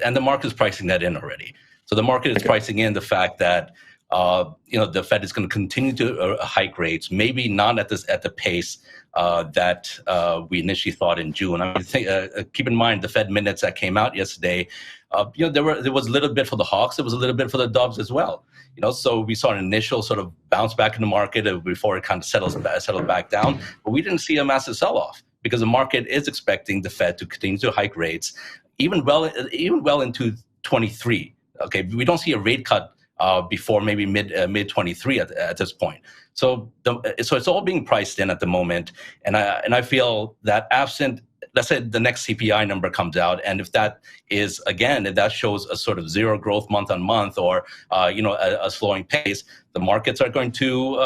and the market is pricing that in already. So the market is pricing in the fact that the Fed is going to continue to hike rates, maybe not at the pace that we initially thought in June. I mean, keep in mind the Fed minutes that came out yesterday. There was a little bit for the hawks, there was a little bit for the doves as well. So we saw an initial sort of bounce back in the market before it kind of settled back down, but we didn't see a massive sell-off because the market is expecting the Fed to continue to hike rates even well into 23. Okay, we don't see a rate cut before maybe mid 23 at this point. So it's all being priced in at the moment, and I feel that absent, let's say the next CPI number comes out, and if that shows a sort of zero growth month on month, or a slowing pace, the markets are going to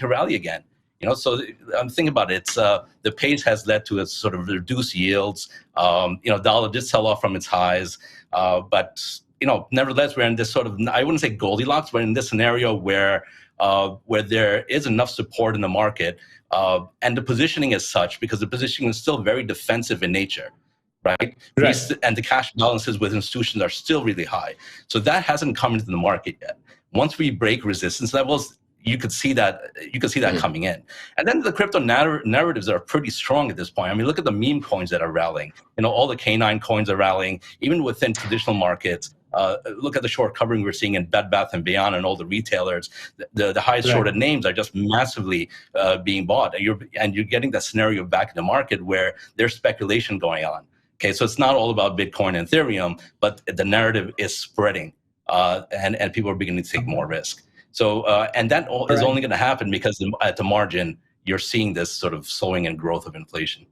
rally again. So I'm thinking about it. It's the pace has led to a sort of reduced yields. Dollar did sell off from its highs, but nevertheless, we're in this sort of, I wouldn't say Goldilocks, but in this scenario where there is enough support in the market, and the positioning is such, because the positioning is still very defensive in nature, right? And the cash balances with institutions are still really high. So that hasn't come into the market yet. Once we break resistance levels, you could see that coming in. And then the crypto narratives are pretty strong at this point. I mean, look at the meme coins that are rallying. All the canine coins are rallying, even within traditional markets. Look at the short covering we're seeing in Bed Bath & Beyond and all the retailers. The highest shorted names are just massively being bought. And you're getting that scenario back in the market where there's speculation going on. Okay, so it's not all about Bitcoin and Ethereum, but the narrative is spreading, and people are beginning to take more risk. So, and that is only going to happen because at the margin, you're seeing this sort of slowing in growth of inflation.